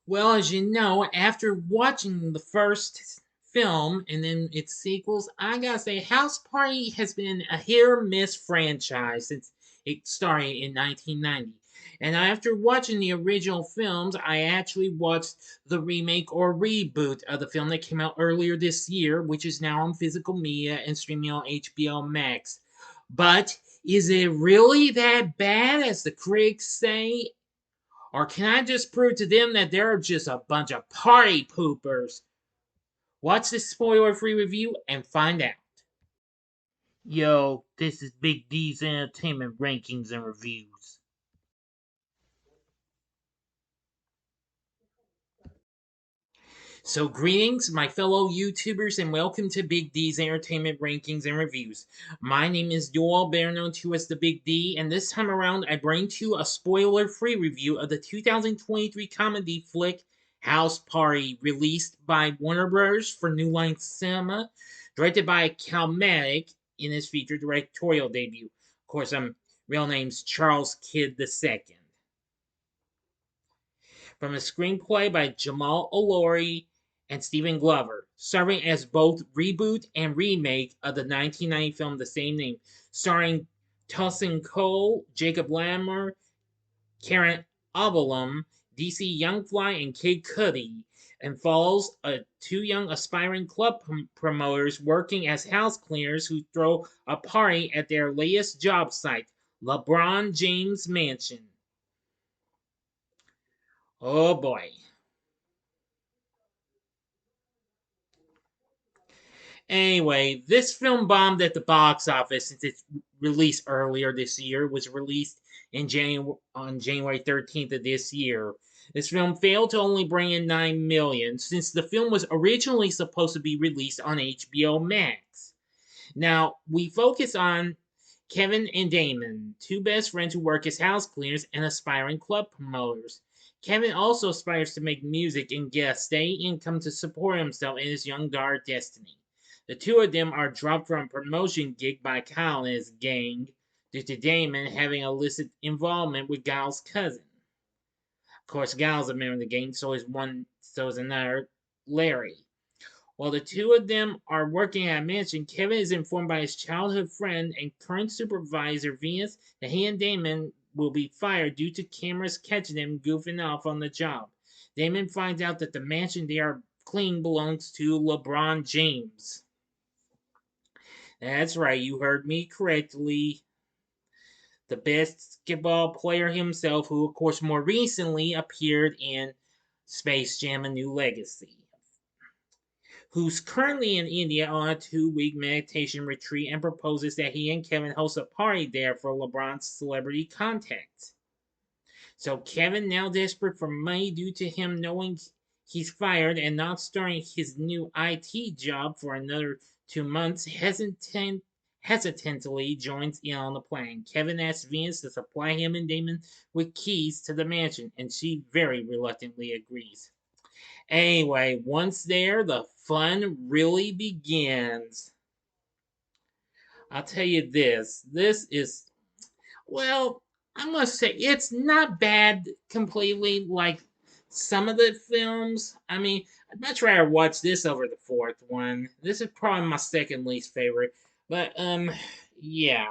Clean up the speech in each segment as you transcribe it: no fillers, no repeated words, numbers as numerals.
Well, as you know, after watching the first film and then its sequels, I gotta say, House Party has been a hit or miss franchise since it started in 1990. And after watching the original films, I actually watched the remake or reboot of the film that came out earlier this year, which is now on physical media and streaming on HBO Max. But is it really that bad as the critics say? Or can I just prove to them that they're just a bunch of party poopers? Watch this spoiler free review and find out. Yo, this is Big D's Entertainment Rankings and Reviews. So, greetings, my fellow YouTubers, and welcome to Big D's Entertainment Rankings and Reviews. My name is Joel, better known to as the Big D, and this time around I bring to you a spoiler-free review of the 2023 comedy flick House Party, released by Warner Bros. For New Line Cinema, directed by Calmatic in his feature directorial debut. Of course, real name's Charles Kidd II. From a screenplay by Jamal Olori and Stephen Glover, serving as both reboot and remake of the 1990 film the same name, starring Tosin Cole, Jacob Latimore, Karen Obilom, DC Youngfly, and Kid Cudi, and follows two young aspiring club promoters working as house cleaners who throw a party at their latest job site, LeBron James Mansion. Oh boy. Anyway, this film bombed at the box office since its release earlier this year. It was released on January 13th of this year. This film failed to only bring in 9 million since the film was originally supposed to be released on HBO Max. Now, we focus on Kevin and Damon, two best friends who work as house cleaners and aspiring club promoters. Kevin also aspires to make music and get a steady income to support himself and his young daughter Destiny. The two of them are dropped from a promotion gig by Kyle and his gang due to Damon having illicit involvement with Giles' cousin. Of course, Giles is a member of the gang, so is another Larry. While the two of them are working at a mansion, Kevin is informed by his childhood friend and current supervisor Venus that he and Damon will be fired due to cameras catching them goofing off on the job. Damon finds out that the mansion they are cleaning belongs to LeBron James. That's right, you heard me correctly. The basketball player himself, who, of course, more recently appeared in Space Jam: A New Legacy, who's currently in India on a 2-week meditation retreat and proposes that he and Kevin host a party there for LeBron's celebrity contacts. So Kevin, now desperate for money due to him knowing he's fired and not starting his new IT job for another 2 months, hesitantly joins in on the plan. Kevin asks Venus to supply him and Damon with keys to the mansion, and she very reluctantly agrees. Anyway, once there, the fun really begins. I'll tell you this. This is, well, I must say, it's not bad completely like some of the films. I mean, I'd much rather watch this over the fourth one. This is probably my second least favorite. But, yeah.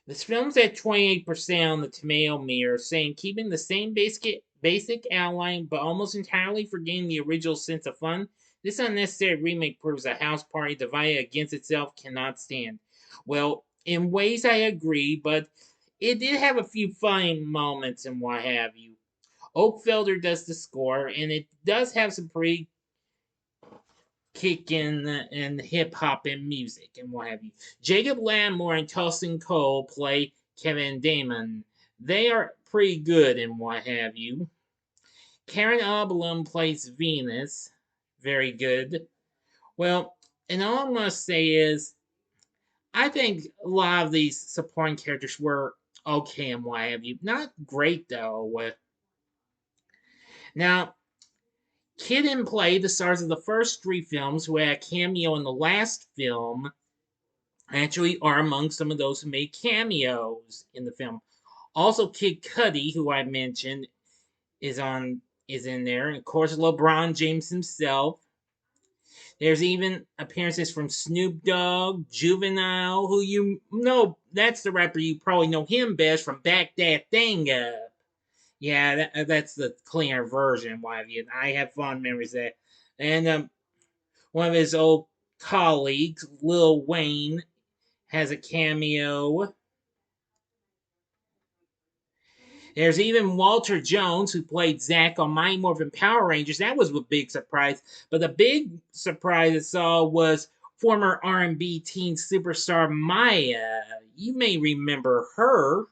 This film's at 28% on the tomato meter, saying keeping the same basic outline but almost entirely forgetting the original sense of fun. This unnecessary remake proves a house party divided against itself cannot stand. Well, in ways I agree, but it did have a few funny moments and what have you. Oakfelder does the score, and it does have some pretty kicking and hip hop and music and what have you. Jacob Latimore and Tosin Cole play Kevin and Damon. They are pretty good and what have you. Karen Obilom plays Venus. Very good. Well, and all I'm going to say is, I think a lot of these supporting characters were okay and what have you. Not great, though. Now, Kid and Play, the stars of the first 3 films, who had a cameo in the last film, actually are among some of those who made cameos in the film. Also, Kid Cudi, who I mentioned, is in there, and of course LeBron James himself. There's even appearances from Snoop Dogg, Juvenile, who you know, that's the rapper you probably know him best from Back That Thing Up. Yeah, that's the cleaner version. Why have you? I have fond memories of that. And one of his old colleagues, Lil Wayne, has a cameo. There's even Walter Jones, who played Zack on Mighty Morphin Power Rangers. That was a big surprise. But the big surprise I saw was former R&B teen superstar Maya. You may remember her,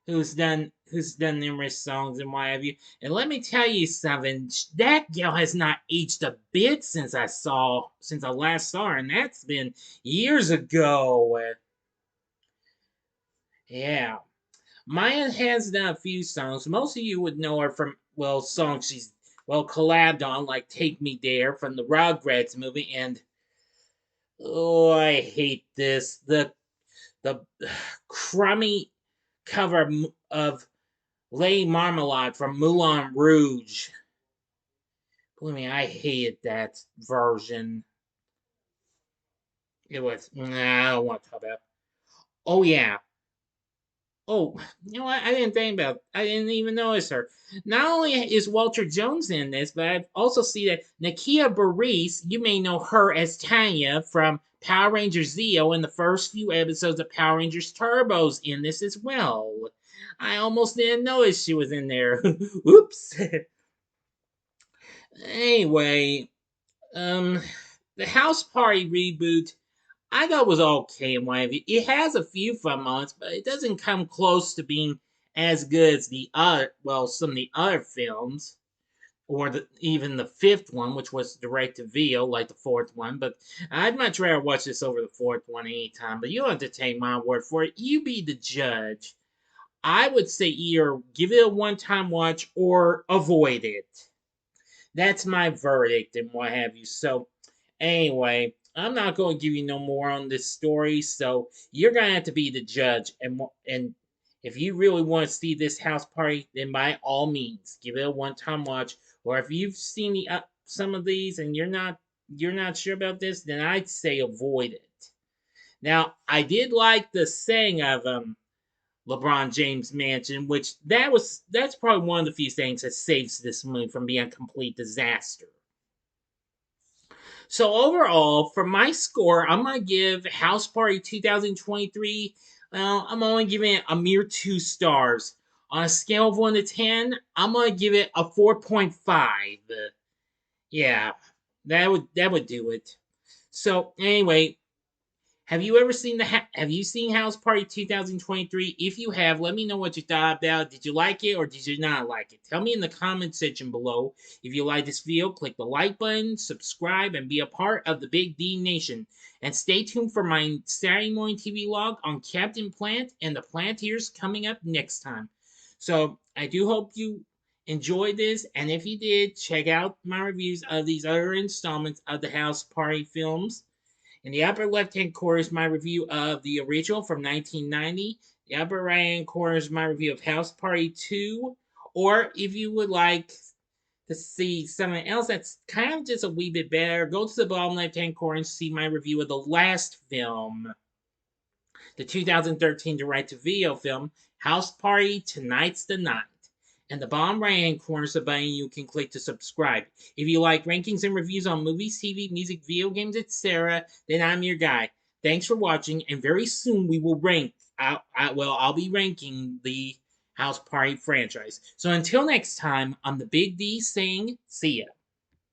who's done numerous songs and what have you. And let me tell you something. That girl has not aged a bit since I last saw her, and that's been years ago. Yeah. Maya has done a few songs. Most of you would know her from, well, songs she's, well, collabed on, like Take Me There from the Rugrats movie, and, oh, I hate this. The crummy cover of Lady Marmalade from Moulin Rouge. Believe me, I hated that version. It was, nah, I don't want to talk about it. Oh, yeah. Oh, you know what? I didn't even notice her. Not only is Walter Jones in this, but I also see that Nakia Burrise, you may know her as Tanya from Power Rangers Zeo in the first few episodes of Power Rangers Turbo's in this as well. I almost didn't notice she was in there. Oops. Anyway, um, the House Party reboot I thought was okay in one of it. It has a few fun moments, but it doesn't come close to being as good as some of the other films, or even the fifth one, which was direct to video, like the fourth one. But I'd much rather watch this over the fourth one anytime. But you don't have to take my word for it. You be the judge. I would say either give it a one-time watch or avoid it. That's my verdict and what have you. So, anyway, I'm not going to give you no more on this story. So you're going to have to be the judge, and if you really want to see this house party, then by all means, give it a one-time watch. Or if you've seen some of these and you're not sure about this, then I'd say avoid it. Now, I did like the saying of LeBron James mansion, which that's probably one of the few things that saves this movie from being a complete disaster. So overall, for my score, I'm gonna give House Party 2023. Well, I'm only giving it a mere 2 stars. On a scale of 1 to 10, I'm gonna give it a 4.5. Yeah, that would do it. So anyway, have you seen House Party 2023? If you have, let me know what you thought about it. Did you like it or did you not like it? Tell me in the comment section below. If you like this video, click the like button, subscribe, and be a part of the Big D Nation. And stay tuned for my Saturday morning TV log on Captain Plant and the Plantiers coming up next time. So I do hope you enjoyed this, and if you did, check out my reviews of these other installments of the House Party films. In the upper left-hand corner is my review of the original from 1990. The upper right-hand corner is my review of House Party 2. Or if you would like to see something else that's kind of just a wee bit better, go to the bottom left-hand corner and see my review of the last film, the 2013 direct-to-video film, House Party Tonight's the Night. And the bottom right hand corner is a button you can click to subscribe. If you like rankings and reviews on movies, TV, music, video games, etc., then I'm your guy. Thanks for watching, and very soon we will I'll be ranking the House Party franchise. So until next time, I'm the Big D saying, see ya.